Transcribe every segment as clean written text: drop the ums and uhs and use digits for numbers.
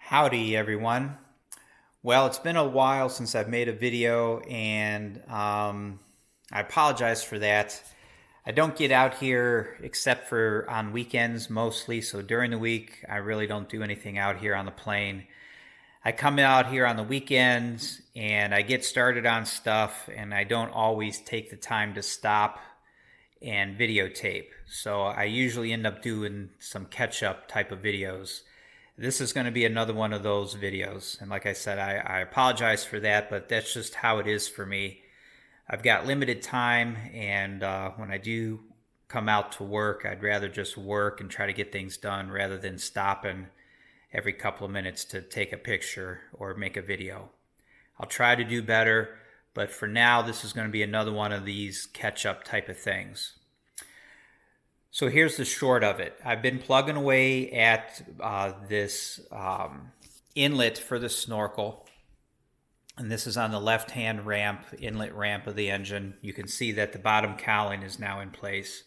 Howdy everyone. Well, it's been a while since I've made a video and I apologize for that. I don't get out here except for on weekends mostly, so during the week I really don't do anything out here on the plane. I come out here on the weekends and I get started on stuff and I don't always take the time to stop and videotape. So I usually end up doing some catch-up type of videos. This is going to be another one of those videos. And like I said, I apologize for that, but that's just how it is for me. I've got limited time, and when I do come out to work, I'd rather just work and try to get things done rather than stopping every couple of minutes to take a picture or make a video. I'll try to do better, but for now, this is going to be another one of these catch-up type of things. So here's the short of it. I've been plugging away at this inlet for the snorkel. And this is on the left-hand ramp, inlet ramp of the engine. You can see that the bottom cowling is now in place.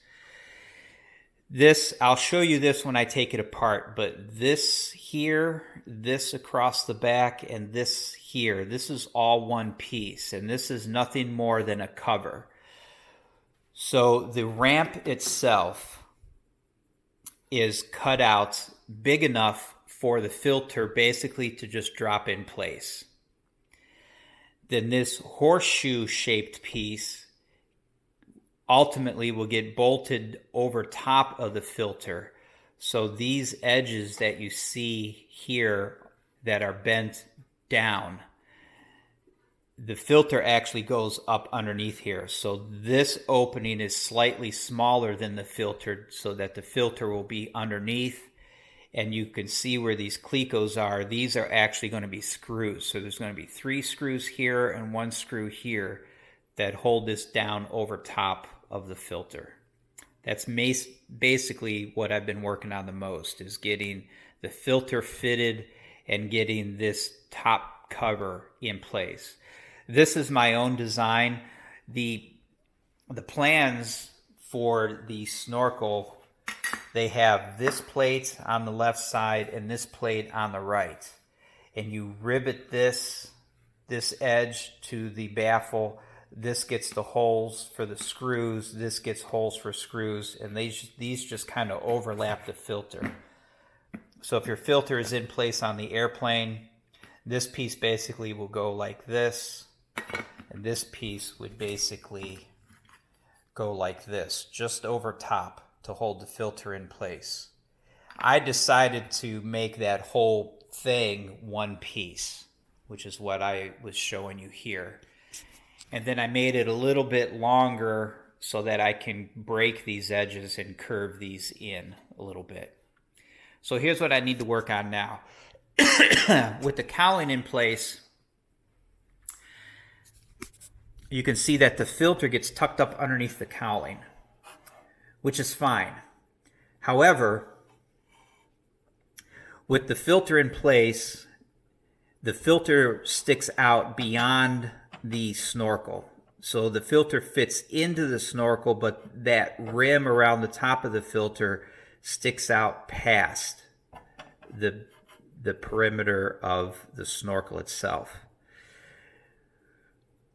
I'll show you this when I take it apart, but this here, this across the back, and this here, this is all one piece. And this is nothing more than a cover. So the ramp itself is cut out big enough for the filter basically to just drop in place. Then this horseshoe shaped piece ultimately will get bolted over top of the filter. So these edges that you see here that are bent down, the filter actually goes up underneath here. So this opening is slightly smaller than the filter so that the filter will be underneath. And you can see where these clecos are. These are actually going to be screws. So there's going to be 3 screws here and 1 screw here that hold this down over top of the filter. That's basically what I've been working on the most, is getting the filter fitted and getting this top cover in place. This is my own design. The plans for the snorkel, they have this plate on the left side and this plate on the right. And you rivet this edge to the baffle. This gets the holes for the screws. This gets holes for screws. And these just kind of overlap the filter. So if your filter is in place on the airplane, this piece basically will go like this. And this piece would basically go like this, just over top to hold the filter in place. I decided to make that whole thing one piece, which is what I was showing you here. And then I made it a little bit longer so that I can break these edges and curve these in a little bit. So here's what I need to work on now. With the cowling in place, you can see that the filter gets tucked up underneath the cowling, which is fine. However, with the filter in place, the filter sticks out beyond the snorkel. So the filter fits into the snorkel, but that rim around the top of the filter sticks out past the perimeter of the snorkel itself.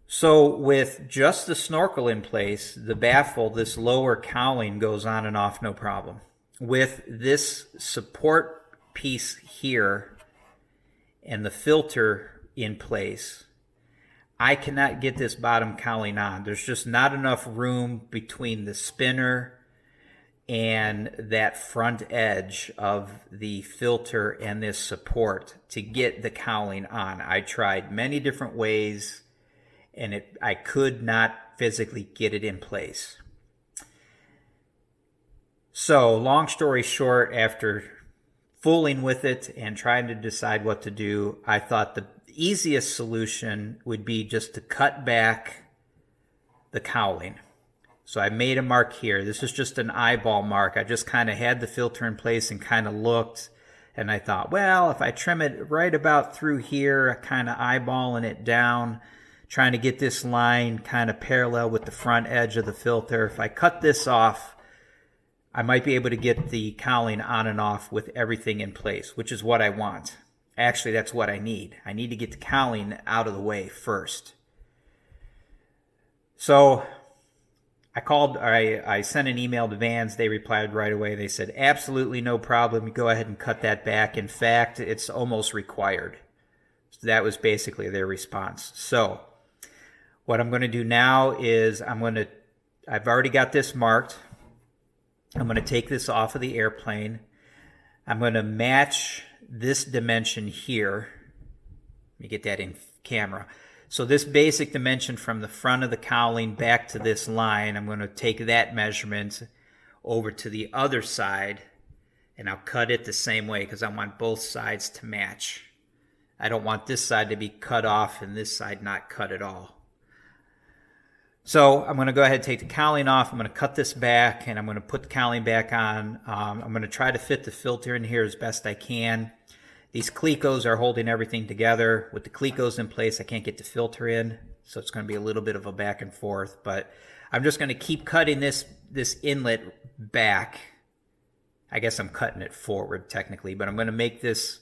So with just the snorkel in place, the baffle, this lower cowling goes on and off no problem. With this support piece here and the filter in place, I cannot get this bottom cowling on. There's just not enough room between the spinner and that front edge of the filter and this support to get the cowling on. I tried many different ways, and I could not physically get it in place. So, long story short, after fooling with it and trying to decide what to do, I thought the easiest solution would be just to cut back the cowling. So I made a mark here. This is just an eyeball mark. I just kind of had the filter in place and kind of looked, and I thought, well, if I trim it right about through here, kind of eyeballing it down, trying to get this line kind of parallel with the front edge of the filter. If I cut this off, I might be able to get the cowling on and off with everything in place, which is what I want. Actually, that's what I need. I need to get the cowling out of the way first. So I sent an email to Vans. They replied right away. They said, absolutely no problem. Go ahead and cut that back. In fact, it's almost required. So that was basically their response. So what I'm going to do now is I've already got this marked. I'm going to take this off of the airplane. I'm going to match this dimension here. Let me get that in camera. So this basic dimension from the front of the cowling back to this line, I'm going to take that measurement over to the other side, and I'll cut it the same way because I want both sides to match. I don't want this side to be cut off and this side not cut at all. So I'm going to go ahead and take the cowling off. I'm going to cut this back, and I'm going to put the cowling back on. I'm going to try to fit the filter in here as best I can. These clecos are holding everything together. With the clecos in place, I can't get the filter in, so it's going to be a little bit of a back and forth. But I'm just going to keep cutting this inlet back. I guess I'm cutting it forward technically, but I'm going to make this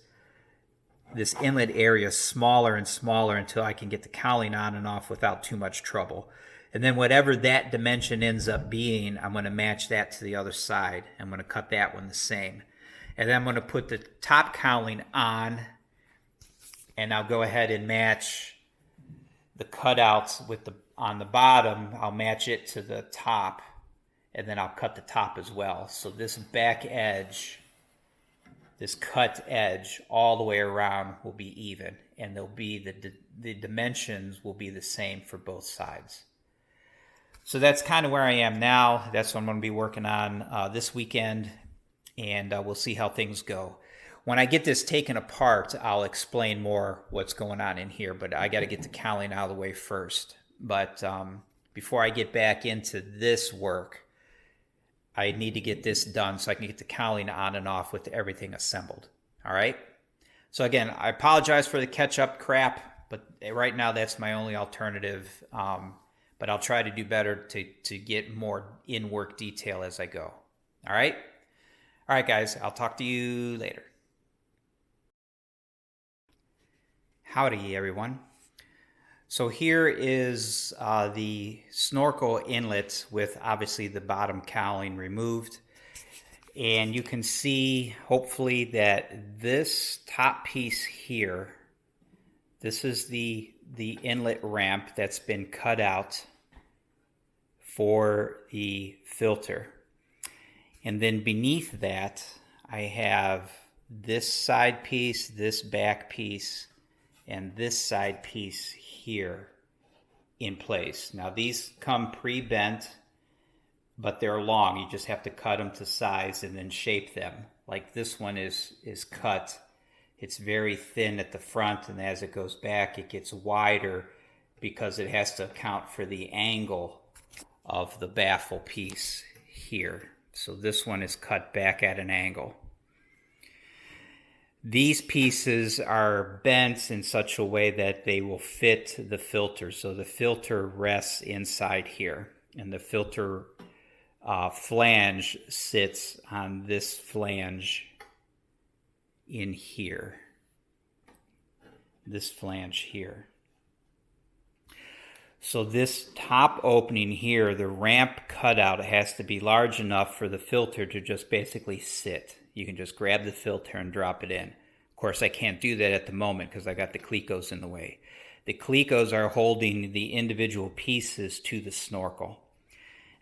inlet area smaller and smaller until I can get the cowling on and off without too much trouble. And then whatever that dimension ends up being, I'm going to match that to the other side. I'm going to cut that one the same. And then I'm going to put the top cowling on, and I'll go ahead and match the cutouts on the bottom. I'll match it to the top, and then I'll cut the top as well. So this back edge, this cut edge all the way around will be even, and there'll be the dimensions will be the same for both sides. So that's kind of where I am now. That's what I'm going to be working on this weekend, and we'll see how things go. When I get this taken apart, I'll explain more what's going on in here, but I got to get the cowling out of the way first. But before I get back into this work, I need to get this done so I can get the cowling on and off with everything assembled. All right? So again, I apologize for the catch-up crap, but right now that's my only alternative. But I'll try to do better to get more in-work detail as I go. All right? All right, guys. I'll talk to you later. Howdy, everyone. So here is the Snorkel inlet with obviously the bottom cowling removed. And you can see, hopefully, that this top piece here, this is the inlet ramp that's been cut out for the filter. And then beneath that, I have this side piece, this back piece, and this side piece here in place. Now these come pre-bent, but they're long. You just have to cut them to size and then shape them. Like this one is cut. It's very thin at the front, and as it goes back, it gets wider because it has to account for the angle of the baffle piece here. So this one is cut back at an angle. These pieces are bent in such a way that they will fit the filter. So the filter rests inside here, and the filter flange sits on this flange in here. This flange here. So this top opening here, the ramp cutout, has to be large enough for the filter to just basically sit. You can just grab the filter and drop it in. Of course, I can't do that at the moment because I got the clecos in the way. The clecos are holding the individual pieces to the snorkel.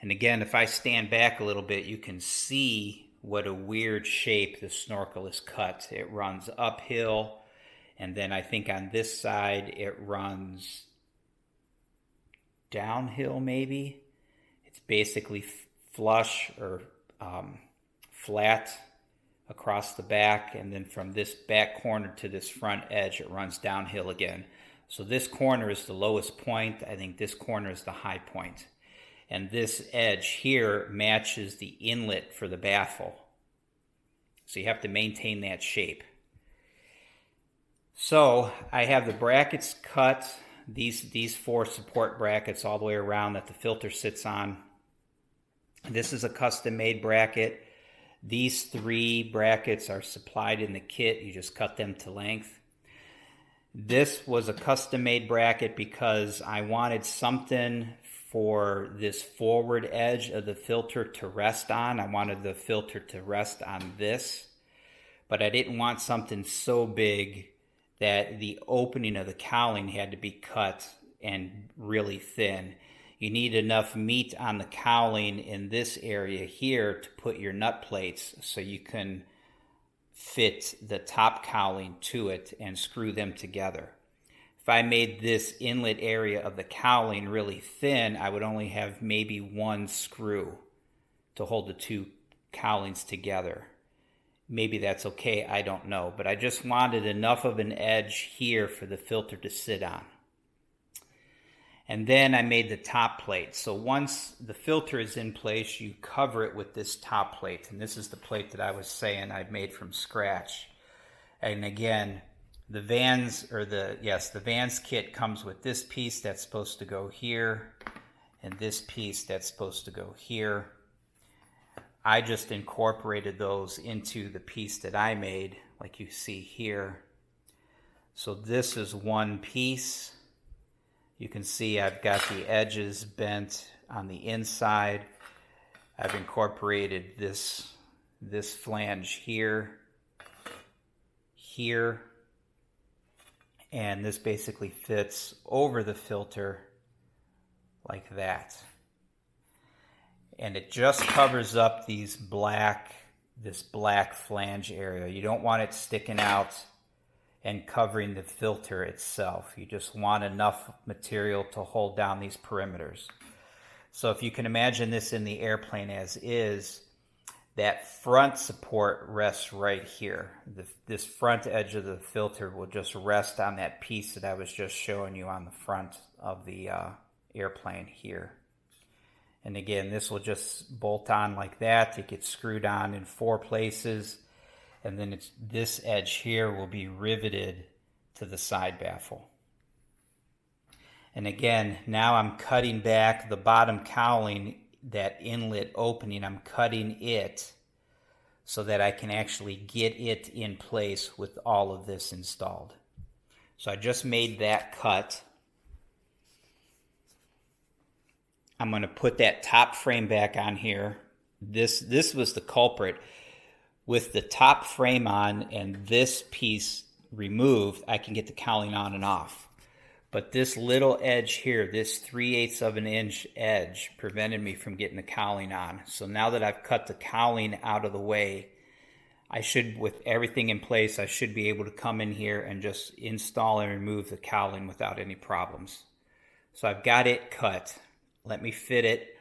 And again, if I stand back a little bit, you can see what a weird shape the snorkel is cut. It runs uphill, and then I think on this side it runs downhill maybe. It's basically flush or flat across the back, and then from this back corner to this front edge it runs downhill again. So this corner is the lowest point. I think this corner is the high point. And this edge here matches the inlet for the baffle. So you have to maintain that shape. So I have the brackets cut, these four support brackets all the way around that the filter sits on. This is a custom made bracket. These three brackets are supplied in the kit. You just cut them to length. This was a custom made bracket because I wanted something for this forward edge of the filter to rest on. I wanted the filter to rest on this, but I didn't want something so big that the opening of the cowling had to be cut and really thin. You need enough meat on the cowling in this area here to put your nut plates so you can fit the top cowling to it and screw them together. If I made this inlet area of the cowling really thin, I would only have maybe one screw to hold the two cowlings together. Maybe that's okay, I don't know. But I just wanted enough of an edge here for the filter to sit on. And then I made the top plate. So once the filter is in place, you cover it with this top plate. And this is the plate that I was saying I've made from scratch. And again, the Vans kit comes with this piece that's supposed to go here, and this piece that's supposed to go here. I just incorporated those into the piece that I made, like you see here. So this is one piece. You can see I've got the edges bent on the inside. I've incorporated this flange here, and this basically fits over the filter like that. And it just covers up this black flange area. You don't want it sticking out and covering the filter itself. You just want enough material to hold down these perimeters. So if you can imagine this in the airplane as is, that front support rests right here. This front edge of the filter will just rest on that piece that I was just showing you on the front of the airplane here. And again, this will just bolt on like that. It gets screwed on in 4 places. And then this edge here will be riveted to the side baffle. And again, now I'm cutting back the bottom cowling, that inlet opening. I'm cutting it so that I can actually get it in place with all of this installed. So I just made that cut. I'm going to put that top frame back on here. This was the culprit. With the top frame on and this piece removed, I can get the cowling on and off. But this little edge here, this 3/8 of an inch edge, prevented me from getting the cowling on. So now that I've cut the cowling out of the way, I should, with everything in place, I should be able to come in here and just install and remove the cowling without any problems. So I've got it cut. Let me fit it,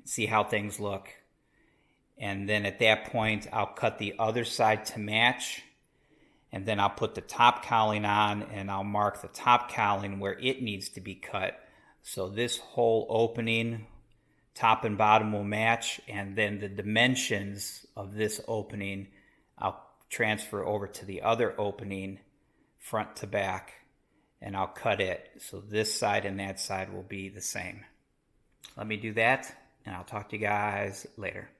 see how things look. And then at that point, I'll cut the other side to match. And then I'll put the top cowling on and I'll mark the top cowling where it needs to be cut. So this whole opening, top and bottom, will match. And then the dimensions of this opening, I'll transfer over to the other opening, front to back, and I'll cut it. So this side and that side will be the same. Let me do that, and I'll talk to you guys later.